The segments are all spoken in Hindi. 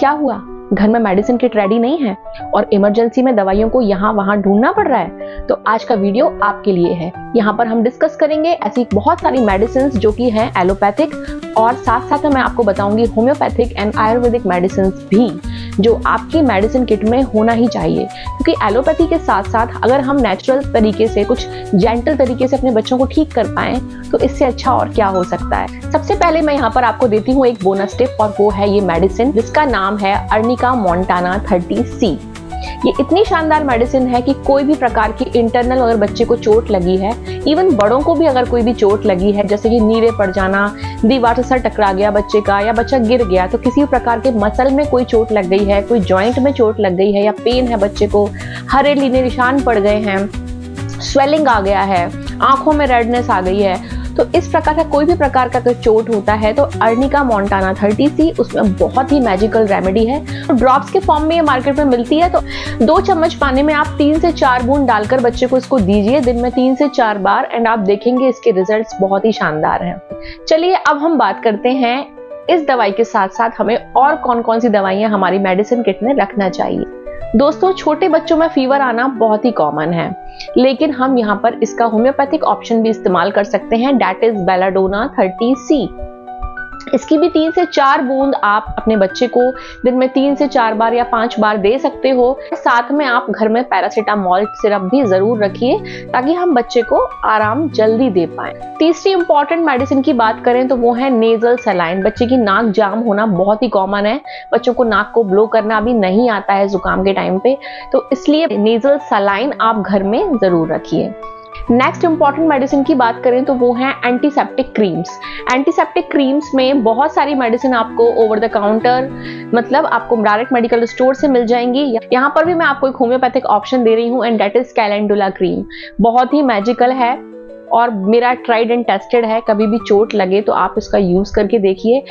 क्या हुआ, घर में मेडिसिन किट रेडी नहीं है और इमरजेंसी में दवाइयों को यहाँ वहाँ ढूंढना पड़ रहा है? तो आज का वीडियो आपके लिए है। यहाँ पर हम डिस्कस करेंगे ऐसी बहुत सारी मेडिसिन जो कि हैं एलोपैथिक, और साथ साथ में मैं आपको बताऊंगी होम्योपैथिक एंड आयुर्वेदिक मेडिसिन भी जो आपकी मेडिसिन किट में होना ही चाहिए, क्योंकि एलोपैथी के साथ साथ अगर हम नेचुरल तरीके से, कुछ जेंटल तरीके से अपने बच्चों को ठीक कर पाएं तो इससे अच्छा और क्या हो सकता है। सबसे पहले मैं यहाँ पर आपको देती हूँ एक बोनस टिप, और वो है ये मेडिसिन जिसका नाम है अर्निका मोंटाना 30C। ये इतनी शानदार मेडिसिन है कि कोई भी प्रकार की इंटरनल अगर बच्चे को चोट लगी है, इवन बड़ों को भी अगर कोई भी चोट लगी है, जैसे कि नीरे पड़ जाना, दीवार से सर टकरा गया बच्चे का, या बच्चा गिर गया, तो किसी भी प्रकार के मसल में कोई चोट लग गई है, कोई जॉइंट में चोट लग गई है, या पेन है बच्चे को, हरे नीले निशान पड़ गए हैं, स्वेलिंग आ गया है, आंखों में रेडनेस आ गई है, तो इस प्रकार का कोई भी प्रकार का चोट होता है तो अर्निका मोंटाना 30C उसमें बहुत ही मैजिकल रेमेडी है। तो ड्रॉप्स के फॉर्म में ये मार्केट में मिलती है। तो 2 चम्मच पानी में आप 3 से 4 बूंद डालकर बच्चे को इसको दीजिए दिन में 3 से 4 बार, एंड आप देखेंगे इसके रिजल्ट्स बहुत ही शानदार हैं। चलिए अब हम बात करते हैं इस दवाई के साथ साथ हमें और कौन कौन सी दवाइयां हमारी मेडिसिन किट में रखना चाहिए। दोस्तों, छोटे बच्चों में फीवर आना बहुत ही कॉमन है, लेकिन हम यहाँ पर इसका होम्योपैथिक ऑप्शन भी इस्तेमाल कर सकते हैं, दैट इज बेलाडोना 30C। इसकी भी 3 से 4 बूंद आप अपने बच्चे को दिन में 3 से 4 बार या 5 बार दे सकते हो। साथ में आप घर में पैरासीटामोल सिरप भी जरूर रखिए ताकि हम बच्चे को आराम जल्दी दे पाए। तीसरी इंपॉर्टेंट मेडिसिन की बात करें तो वो है नेजल सलाइन। बच्चे की नाक जाम होना बहुत ही कॉमन है, बच्चों को नाक को ब्लो करना भी नहीं आता है जुकाम के टाइम पे, तो इसलिए नेजल सलाइन आप घर में जरूर रखिए। नेक्स्ट इंपॉर्टेंट मेडिसिन की बात करें तो वो है एंटीसेप्टिक क्रीम्स। एंटीसेप्टिक क्रीम्स में बहुत सारी मेडिसिन आपको ओवर द काउंटर, मतलब आपको डायरेक्ट मेडिकल स्टोर से मिल जाएंगी। यहाँ पर भी मैं आपको एक होम्योपैथिक ऑप्शन दे रही हूँ, and that is calendula cream. बहुत ही मैजिकल है और मेरा ट्राइड एंड टेस्टेड है। कभी भी चोट लगे तो आप इसका यूज करके देखिए।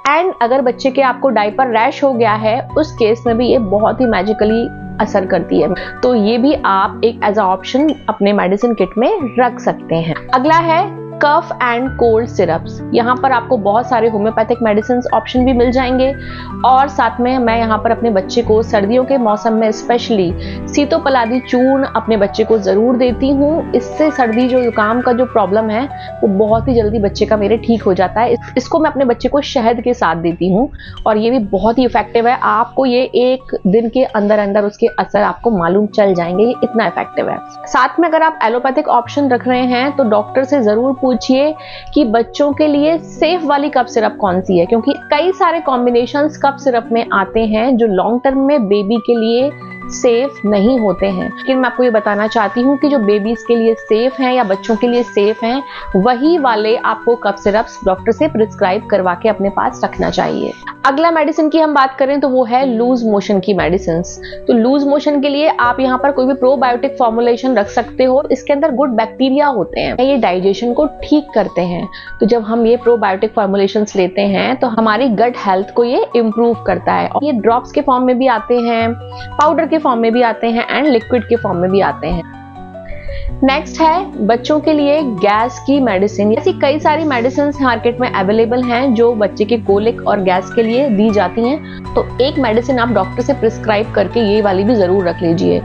एंड अगर बच्चे के आपको डायपर रैश हो गया है, उस केस में भी ये बहुत ही मैजिकली असर करती है, तो ये भी आप एक एज अ ऑप्शन अपने मेडिसिन किट में रख सकते हैं। अगला है कफ एंड कोल्ड सिरप्स। यहाँ पर आपको बहुत सारे होम्योपैथिक मेडिसिन ऑप्शन भी मिल जाएंगे, और साथ में मैं यहाँ पर अपने बच्चे को सर्दियों के मौसम में स्पेशली सीतोपलादी चूर्ण अपने बच्चे को जरूर देती हूँ। इससे सर्दी जो जुकाम का जो प्रॉब्लम है वो बहुत ही जल्दी बच्चे का मेरे ठीक हो जाता है। इसको मैं अपने बच्चे को शहद के साथ देती हूँ और ये भी बहुत ही इफेक्टिव है। आपको ये 1 दिन के अंदर अंदर उसके असर आपको मालूम चल जाएंगे, ये इतना इफेक्टिव है। साथ में अगर आप एलोपैथिक ऑप्शन रख रहे हैं तो डॉक्टर से जरूर पूछिए कि बच्चों के लिए सेफ वाली कफ सिरप कौन सी है, क्योंकि कई सारे कॉम्बिनेशंस कफ सिरप में आते हैं जो लॉन्ग टर्म में बेबी के लिए सेफ नहीं होते हैं। लेकिन मैं आपको ये बताना चाहती हूँ कि जो बेबीज के लिए सेफ हैं या बच्चों के लिए सेफ हैं, वही वाले आपको कफ सिरप्स डॉक्टर से प्रिस्क्राइब करवा के अपने पास रखना चाहिए। अगला मेडिसिन की हम बात करें तो वो है लूज मोशन की मेडिसिन। तो लूज मोशन के लिए आप यहाँ पर कोई भी प्रोबायोटिक फॉर्मुलेशन रख सकते हो। इसके अंदर गुड बैक्टीरिया होते हैं, ये डाइजेशन को ठीक करते हैं। तो जब हम ये प्रोबायोटिक फॉर्मुलेशन लेते हैं तो हमारी गट हेल्थ को ये इम्प्रूव करता है। और ये ड्रॉप्स के फॉर्म में भी आते हैं, पाउडर के फॉर्म में भी आते हैं, एंड लिक्विड के फॉर्म में भी आते हैं। नेक्स्ट है बच्चों के लिए गैस की मेडिसिन। ऐसी कई सारी मेडिसिन मार्केट में अवेलेबल हैं जो बच्चे के कोलिक और गैस के लिए दी जाती हैं। तो एक मेडिसिन आप डॉक्टर से प्रिस्क्राइब करके ये वाली भी जरूर रख लीजिए।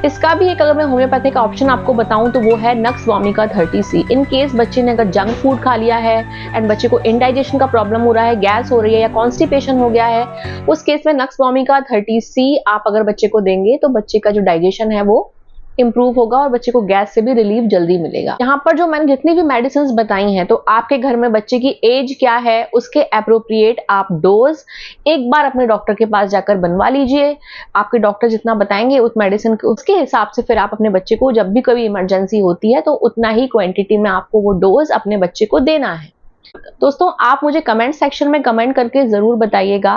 इसका भी एक अगर मैं होम्योपैथिक ऑप्शन आपको बताऊं तो वो है nux vomica 30C। In case बच्चे ने अगर जंक फूड खा लिया है एंड बच्चे को इंडाइजेशन का प्रॉब्लम हो रहा है, गैस हो रही है या कॉन्स्टिपेशन हो गया है, उस केस में नक्स वोमिका 30C आप अगर बच्चे को देंगे तो बच्चे का जो डाइजेशन है वो इंप्रूव होगा और बच्चे को गैस से भी रिलीफ जल्दी मिलेगा। यहाँ पर जो मैंने जितनी भी मेडिसिन बताई हैं, तो आपके घर में बच्चे की एज क्या है उसके एप्रोप्रिएट आप डोज एक बार अपने डॉक्टर के पास जाकर बनवा लीजिए। आपके डॉक्टर जितना बताएंगे उस मेडिसिन उसके हिसाब से फिर आप अपने बच्चे को जब भी कोई इमरजेंसी होती है तो उतना ही क्वांटिटी में आपको वो डोज अपने बच्चे को देना है। दोस्तों, आप मुझे कमेंट सेक्शन में कमेंट करके जरूर बताइएगा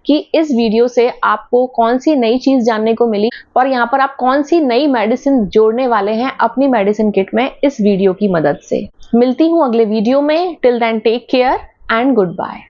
कि इस वीडियो से आपको कौन सी नई चीज जानने को मिली और यहाँ पर आप कौन सी नई मेडिसिन जोड़ने वाले हैं अपनी मेडिसिन किट में इस वीडियो की मदद से। मिलती हूँ अगले वीडियो में। Till then take care and good bye.